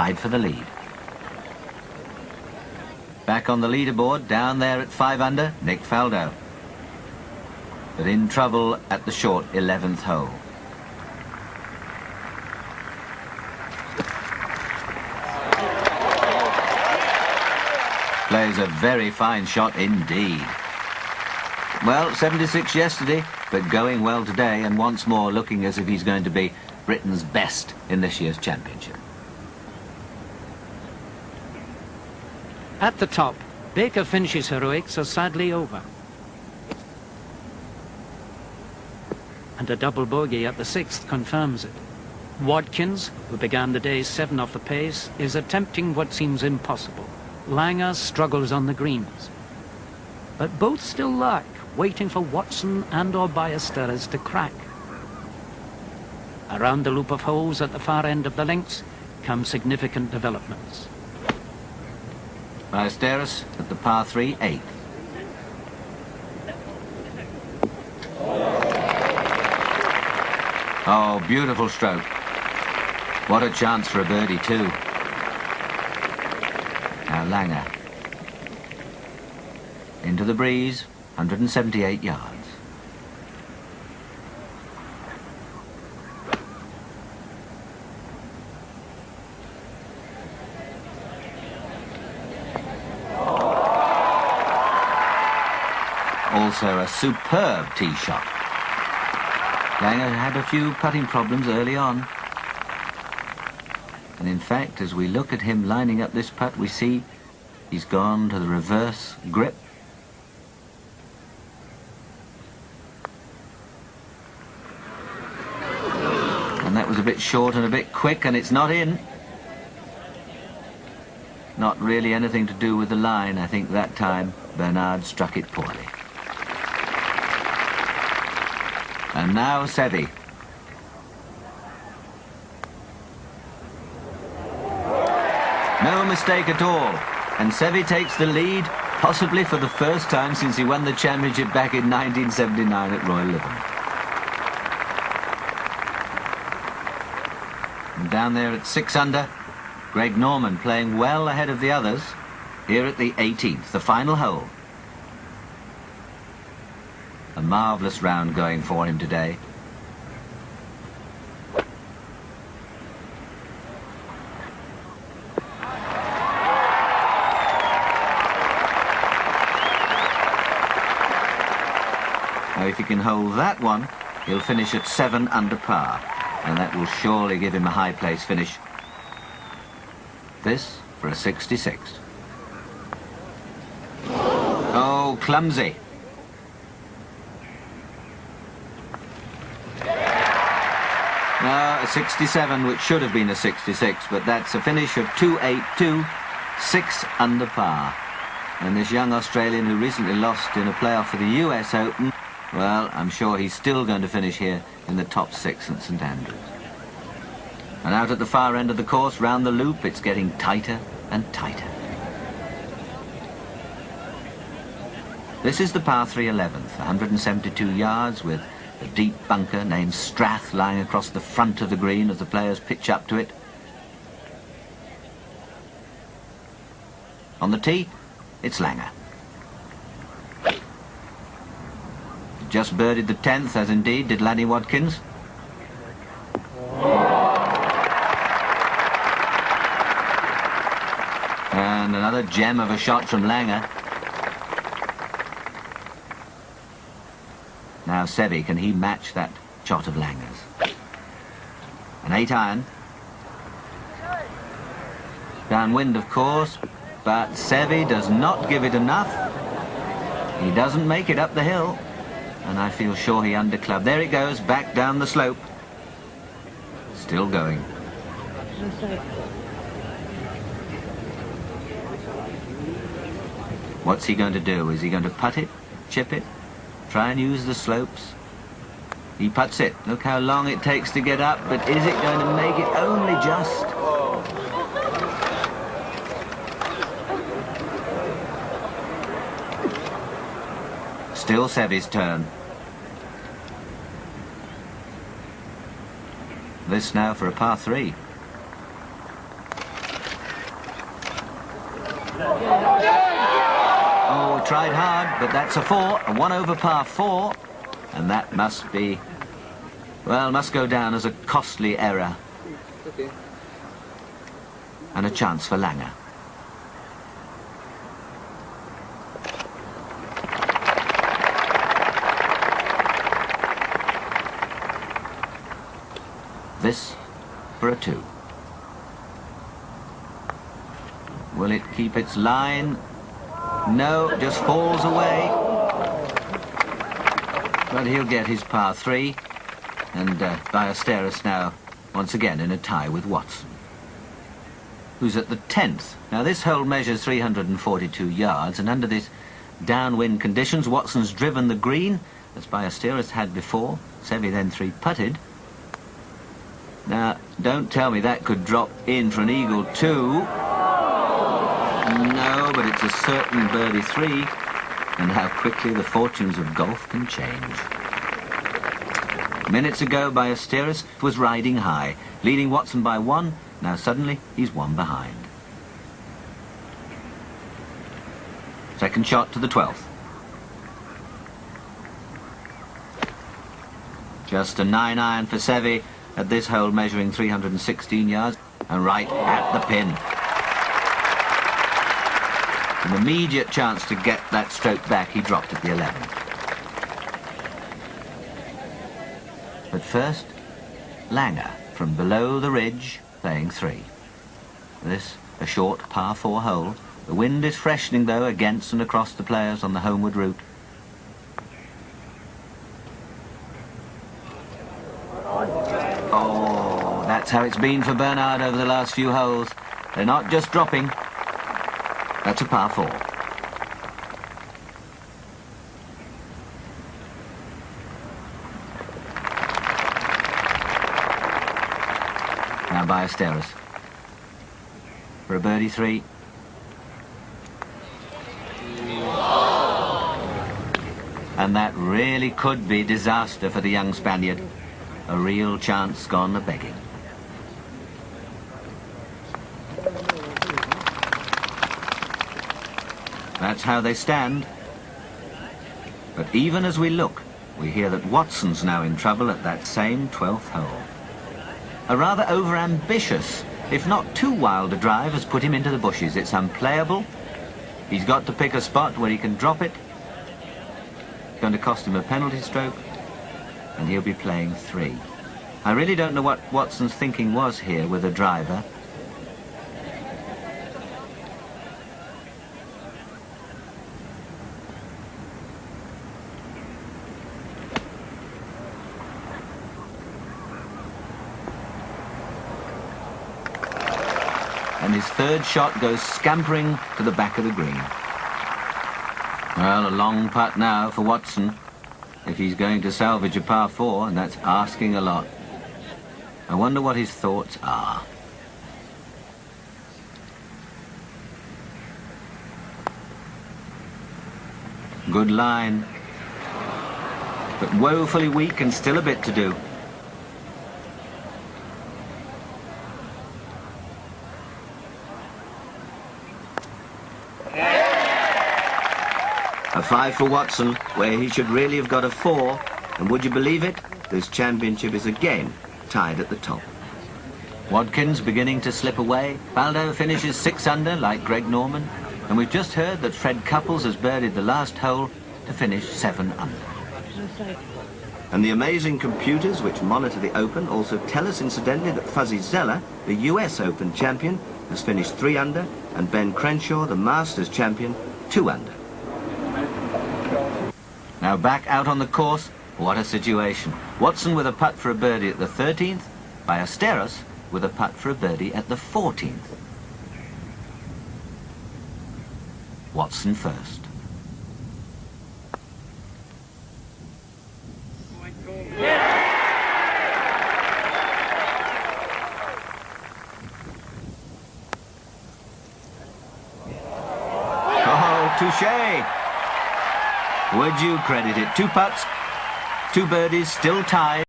tied for the lead. Back on the leaderboard, down there at 5 under, Nick Faldo. But in trouble at the short 11th hole. Plays a very fine shot indeed. Well, 76 yesterday, but going well today, and once more looking as if he's going to be Britain's best in this year's championship. At the top, Baker Finch's heroics are sadly over. And a double bogey at the 6th confirms it. Watkins, who began the day 7 off the pace, is attempting what seems impossible. Langer struggles on the greens. But both still lurk, waiting for Watson and or Ballesteros to crack. Around the loop of holes at the far end of the links come significant developments. Ballesteros at the par 3, 8th. Oh, beautiful stroke. What a chance for a birdie too. Now Langer. Into the breeze, 178 yards. Also a superb tee shot. Langer had a few putting problems early on. And in fact, as we look at him lining up this putt, we see he's gone to the reverse grip. And that was a bit short and a bit quick, and it's not in. Not really anything to do with the line. I think that time Bernard struck it poorly. And now Seve. No mistake at all. And Seve takes the lead, possibly for the first time since he won the championship back in 1979 at Royal Lytham. And down there at 6 under, Greg Norman playing well ahead of the others. Here at the 18th, the final hole. A marvellous round going for him today. Now if he can hold that one, he'll finish at 7 under par, and that will surely give him a high place finish. This for a 66. Oh, clumsy. A 67, which should have been a 66, but that's a finish of 282, 6 under par. And this young Australian who recently lost in a playoff for the US Open, well, I'm sure he's still going to finish here in the top 6 at St Andrews. And out at the far end of the course, round the loop, it's getting tighter and tighter. This is the par 3 11th, 172 yards with a deep bunker named Strath lying across the front of the green as the players pitch up to it. On the tee, it's Langer. Just birdied the 10th, as indeed did Lanny Watkins. And another gem of a shot from Langer. Now Seve, can he match that shot of Langer's? An 8-iron. Downwind, of course, but Seve does not give it enough. He doesn't make it up the hill, and I feel sure he underclubbed. There it goes, back down the slope. Still going. What's he going to do? Is he going to putt it, chip it? Try and use the slopes. He puts it. Look how long it takes to get up, but is it going to make it? Only just. Still Seve's turn. This now for a par 3. Oh, tried hard, but that's a 4, a 1 over par 4. And that must be, well, must go down as a costly error. And a chance for Langer. This for a 2. Will it keep its line? No, just falls away. But he'll get his par 3. And Ballesteros now once again in a tie with Watson, who's at the 10th. Now this hole measures 342 yards, and under this downwind conditions, Watson's driven the green, as Ballesteros had before. Seve then 3-putted. Now, don't tell me that could drop in for an eagle too. No, but it's a certain birdie 3, and how quickly the fortunes of golf can change. Minutes ago, Ballesteros was riding high, leading Watson by 1. Now suddenly, he's 1 behind. Second shot to the 12th. Just a 9-iron for Seve at this hole, measuring 316 yards, and right at the pin. An immediate chance to get that stroke back. He dropped at the 11th. But first, Langer from below the ridge, playing 3. This a short par 4 hole. The wind is freshening though against and across the players on the homeward route. Oh, that's how it's been for Bernard over the last few holes. They're not just dropping. That's a par 4. Now Ballesteros for a birdie 3. And that really could be disaster for the young Spaniard. A real chance gone a-begging. That's how they stand. But even as we look, we hear that Watson's now in trouble at that same 12th hole. A rather over-ambitious, if not too wild a drive has put him into the bushes. It's unplayable. He's got to pick a spot where he can drop it. It's going to cost him a penalty stroke, and he'll be playing 3. I really don't know what Watson's thinking was here with a driver. And his third shot goes scampering to the back of the green. Well, a long putt now for Watson, if he's going to salvage a par 4, and that's asking a lot. I wonder what his thoughts are. Good line, but woefully weak and still a bit to do. A 5 for Watson, where he should really have got a 4. And would you believe it? This championship is again tied at the top. Watkins beginning to slip away. Baldo finishes 6 under, like Greg Norman. And we've just heard that Fred Couples has birdied the last hole to finish 7 under. And the amazing computers which monitor the Open also tell us, incidentally, that Fuzzy Zeller, the US Open champion, has finished 3 under, and Ben Crenshaw, the Masters champion, 2 under. Now back out on the course, what a situation. Watson with a putt for a birdie at the 13th, Ballesteros with a putt for a birdie at the 14th. Watson first. Oh, touche! Would you credit it? 2 putts, 2 birdies, still tied.